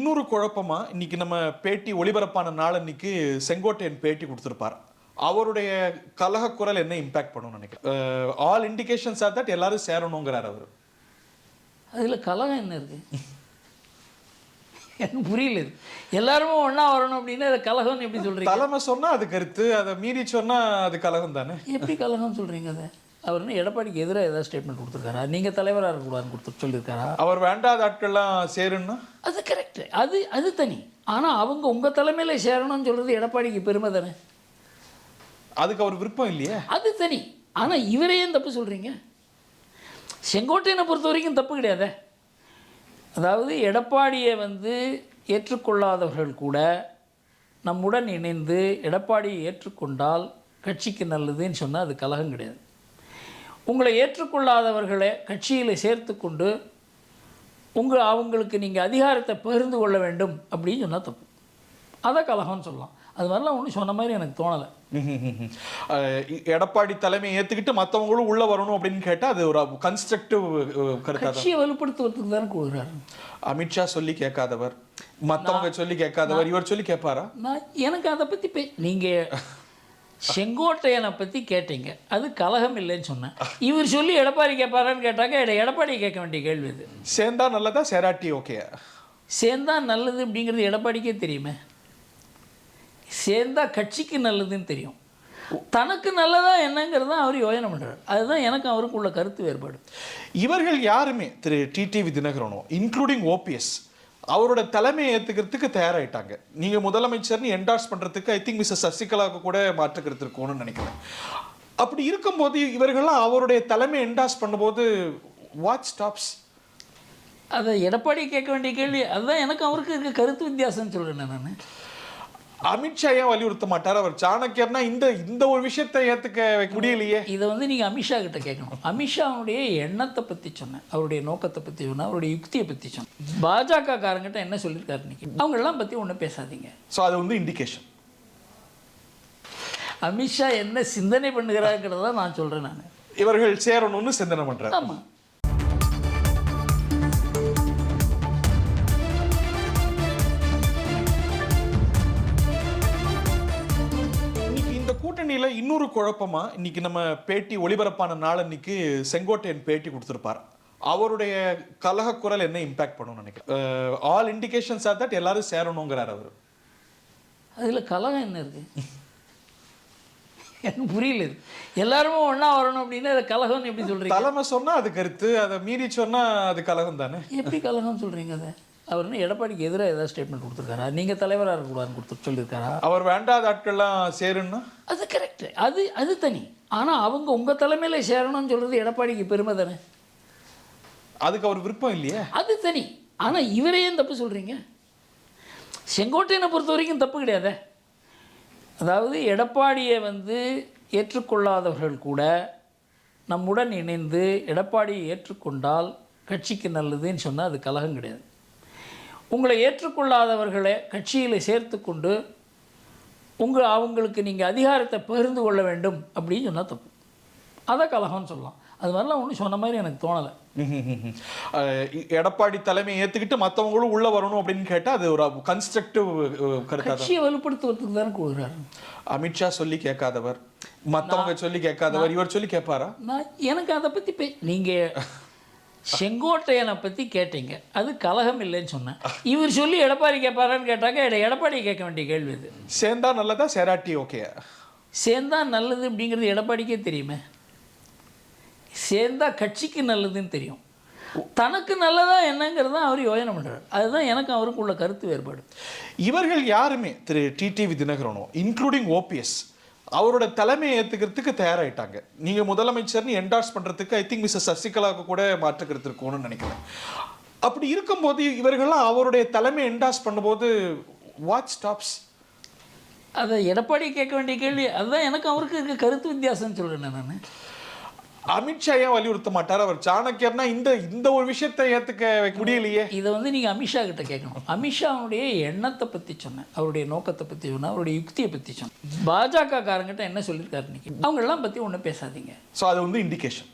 இன்னொரு குழப்பமா இன்னைக்கு நம்ம பேட்டி ஒளிபரப்பான நாள் அன்னைக்கு செங்கோட்டையன் பேட்டி கொடுத்திருப்பார். அவருடைய கலக குரல் என்ன இம்பாக்ட் பண்ணும்னு நினைக்கிறேன். ஆல் இண்டிகேஷன்ஸ் ஆர் தட் எல்லாரும் சேரணுங்கிறார் அவர். அதில் கலகம் என்ன இருக்கு? எனக்கு புரியல. எல்லாருமே ஒன்றா வரணும் அப்படின்னு அதை கலகம்னு எப்படி சொல்கிறீங்க? தலைமை சொன்னால் அது கருத்து, அதை மீறி சொன்னால் அது கலகம் தானே. எப்படி கலகம் சொல்கிறீங்க? அதை அவர் என்ன எடப்பாடிக்கு எதிராக ஏதாவது ஸ்டேட்மெண்ட் கொடுத்துருக்காரா? நீங்கள் தலைவராக இருக்கக்கூடாதுன்னு சொல்லியிருக்காரா? அவர் வேண்டாத ஆட்கள்லாம் சேருன்னா அது கரெக்டு, அது தனி. ஆனால் அவங்க உங்கள் தலைமையில் சேரணும்னு சொல்கிறது எடப்பாடிக்கு பெருமை தானே. அதுக்கு அவர் விருப்பம் இல்லையே, அது தனி. ஆனால் இவரையும் தப்பு சொல்கிறீங்க. செங்கோட்டையனை பொறுத்த வரைக்கும் தப்பு கிடையாதே. அதாவது எடப்பாடியை ஏற்றுக்கொள்ளாதவர்கள் கூட நம்முடன் இணைந்து எடப்பாடியை ஏற்றுக்கொண்டால் கட்சிக்கு நல்லதுன்னு சொன்னால் அது கலகம் கிடையாது. உங்களை ஏற்றுக்கொள்ளாதவர்களை கட்சியில் சேர்த்து கொண்டு அவங்களுக்கு நீங்கள் அதிகாரத்தை பகிர்ந்து கொள்ள வேண்டும் அப்படின்னு சொன்னால் தப்பு. அதை கலகம்னு சொல்லலாம். அது மாதிரிலாம் ஒன்றும் சொன்ன மாதிரி எனக்கு தோணலை. எடப்பாடி தலைமையை ஏற்றுக்கிட்டு மற்றவங்களும் உள்ளே வரணும் அப்படின்னு கேட்டால் அது ஒரு கன்ஸ்ட்ரக்டிவ் கருத்து. கட்சியை வலுப்படுத்துவதற்கு தானே கொடுக்குறாரு. அமித்ஷா சொல்லி கேட்காதவர், மற்றவங்க சொல்லி கேட்காதவர், இவர் சொல்லி கேட்பாரா? எனக்கு அதை பற்றி நீங்கள் செங்கோட்டையனை பற்றி கேட்டீங்க, அது கலகம் இல்லைன்னு சொன்னேன். இவர் சொல்லி எடப்பாடி கேட்பாரான்னு கேட்டாக்க எடப்பாடி கேட்க வேண்டிய கேள்வி இது. சேர்ந்தா நல்லதா சேராட்டி ஓகே? சேர்ந்தா நல்லது அப்படிங்கிறது எடப்பாடிக்கே தெரியுமே. சேர்ந்தா கட்சிக்கு நல்லதுன்னு தெரியும். தனக்கு நல்லதா என்னங்கிறது தான் அவர் யோசனை பண்ணுறாரு. அதுதான் எனக்கு அவருக்கு உள்ள கருத்து வேறுபாடு. இவர்கள் யாருமே திரு டிடிவி தினகரனோ இன்க்ளூடிங் ஓபிஎஸ் அவரோட தலைமையை ஏற்றுக்கிறதுக்கு தயாராகிட்டாங்க. நீங்கள் முதலமைச்சர்னு என்டார்ஸ் பண்ணுறதுக்கு ஐ திங்க் மிஸ்ஸஸ் சசிகலாவுக்கு கூட மாற்று கருத்து இருக்கும்னு நினைக்கிறேன். அப்படி இருக்கும்போது இவர்கள்லாம் அவருடைய தலைமையை என்டார்ஸ் பண்ணும்போது வாட் ஸ்டாப்ஸ்? அதை எடப்பாடி கேட்க வேண்டிய கேள்வி. அதுதான் எனக்கு அவருக்கு இருக்க கருத்து வித்தியாசம்னு சொல்கிறேன் நான். அமித்ஷா ஏன் வலியுறுத்த மாட்டார்? அவர் சாணக்கியர்னா இந்த ஒரு விஷயத்தை ஏற்றுக்க முடியலையே. இதை நீங்கள் அமித்ஷா கிட்ட கேட்கணும். அமித்ஷாவுடைய எண்ணத்தை பற்றி சொன்னேன், அவருடைய நோக்கத்தை பற்றி சொன்னேன், அவருடைய யுக்தியை பற்றி சொன்னேன். பாஜக காரங்கிட்ட என்ன சொல்லியிருக்காரு இன்னைக்கு? அவங்களெல்லாம் பற்றி ஒன்றும் பேசாதீங்க. ஸோ அது இண்டிகேஷன். அமித்ஷா என்ன சிந்தனை பண்ணுகிறாங்கிறத நான் சொல்கிறேன். நான் இவர்கள் சேரணும்னு சிந்தனை பண்ணுறேன். ஆமாம். கூட்டணியில இன்னொரு குழப்பமா இன்னைக்கு நம்ம பேட்டி ஒளிபரப்பான நாள் அன்னைக்கு செங்கோட்டையன் பேட்டி கொடுத்திருப்பார். அவருடைய கலக குரல் என்ன இம்பாக்ட் பண்ணும்னு நினைக்கிறேன். ஆல் இண்டிகேஷன்ஸ் ஆர் தட் எல்லாரும் சேரணுங்கிறார் அவர். அதில் கலகம் என்ன இருக்கு? எனக்கு புரியல. எல்லாருமே ஒன்றா வரணும் அப்படின்னு அதை கலகம்னு எப்படி சொல்கிறீங்க? தலைமை சொன்னால் அது கருத்து, அதை மீறி சொன்னால் அது கலகம் தானே. எப்படி கலகம் சொல்கிறீங்க? அதை அவர் என்ன எடப்பாடிக்கு எதிராக ஏதாவது ஸ்டேட்மெண்ட் கொடுத்துருக்காரா? நீங்கள் தலைவராக இருக்கக்கூடாதுன்னு சொல்லியிருக்காரா? அவர் வேண்டாத ஆட்கள்லாம் சேருன்னா அது கரெக்டு, அது தனி. ஆனால் அவங்க உங்கள் தலைமையில் சேரணும்னு சொல்கிறது எடப்பாடிக்கு பெருமை தானே. அதுக்கு அவர் விருப்பம் இல்லையே, அது தனி. ஆனால் இவரையும் தப்பு சொல்கிறீங்க. செங்கோட்டையனை பொறுத்த வரைக்கும் தப்பு கிடையாதே. அதாவது எடப்பாடியை ஏற்றுக்கொள்ளாதவர்கள் கூட நம்முடன் இணைந்து எடப்பாடியை ஏற்றுக்கொண்டால் கட்சிக்கு நல்லதுன்னு சொன்னால் அது கலகம் கிடையாது. உங்களை ஏற்றுக்கொள்ளாதவர்களை கட்சியில் சேர்த்து கொண்டு அவங்களுக்கு நீங்கள் அதிகாரத்தை பகிர்ந்து கொள்ள வேண்டும் அப்படின்னு சொன்னால் தப்பு. அதை கலகம்னு சொல்லலாம். அது மாதிரிலாம் ஒன்றும் சொன்ன மாதிரி எனக்கு தோணலை. எடப்பாடி தலைமையை ஏற்றுக்கிட்டு மற்றவங்களும் உள்ளே வரணும் அப்படின்னு கேட்டால் அது ஒரு கன்ஸ்ட்ரக்டிவ் கருத்து. கட்சியை வலுப்படுத்துவதற்கு தானே கொடுக்குறாரு. அமித்ஷா சொல்லி கேட்காதவர், மற்றவங்க சொல்லி கேட்காதவர், இவர் சொல்லி கேட்பாரா? எனக்கு அதை பற்றி நீங்கள் செங்கோட்டையனை பற்றி கேட்டீங்க, அது கலகம் இல்லைன்னு சொன்னேன். இவர் சொல்லி எடப்பாடி கேட்பாரான்னு கேட்டாக்க எடப்பாடி கேட்க வேண்டிய கேள்வி இது. சேர்ந்தா நல்லதா சேராட்டி ஓகே? சேர்ந்தா நல்லது அப்படிங்கிறது எடப்பாடிக்கே தெரியுமே. சேர்ந்தா கட்சிக்கு நல்லதுன்னு தெரியும். தனக்கு நல்லதா என்னங்கிறது தான் அவர் யோசனை பண்ணுறாரு. அதுதான் எனக்கு அவருக்கு உள்ள கருத்து வேறுபாடு. இவர்கள் யாருமே திரு டிடிவி தினகரனோ இன்க்ளூடிங் ஓபிஎஸ் அவரோட தலைமையை ஏற்றுக்கிறதுக்கு தயாராகிட்டாங்க. நீங்கள் முதலமைச்சர்னு என்டார்ஸ் பண்ணுறதுக்கு ஐ திங்க் மிஸ்ஸஸ் சசிகலாவுக்கு கூட மாற்று கருத்து இருக்கும்னு நினைக்கிறேன். அப்படி இருக்கும்போது இவர்கள்லாம் அவருடைய தலைமையை என்டார்ஸ் பண்ணும்போது வாட் ஸ்டாப்ஸ்? அதை எடப்பாடி கேட்க வேண்டிய கேள்வி. அதுதான் எனக்கு அவருக்கு இருக்க கருத்து வித்தியாசம்னு சொல்கிறேன் நான். அமித்ஷா ஏன் வலியுறுத்த மாட்டார்? அவர் சாணக்கியர்னா இந்த ஒரு விஷயத்தை ஏற்றுக்க முடியலையே. இதை நீங்கள் அமித்ஷா கிட்ட கேட்கணும். அமித்ஷாவுடைய எண்ணத்தை பற்றி சொன்னேன், அவருடைய நோக்கத்தை பற்றி சொன்னேன், அவருடைய யுக்தியை பற்றி சொன்னேன். பாஜக காரங்கிட்ட என்ன சொல்லியிருக்காரு இன்னைக்கு? அவங்களெல்லாம் பற்றி ஒன்றும் பேசாதீங்க. ஸோ அது இண்டிகேஷன்.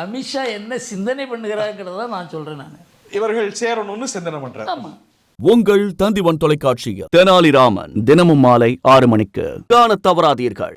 அமித்ஷா என்ன சிந்தனை பண்ணுகிறாங்கிறத நான் சொல்கிறேன். நான் இவர்கள் சேரணும்னு சிந்தனை பண்றாரு. ஆமாம். உங்கள் தந்திவன் தொலைக்காட்சியில் தெனாலிராமன் தினமும் மாலை 6 மணிக்கு காணத் தவறாதீர்கள்.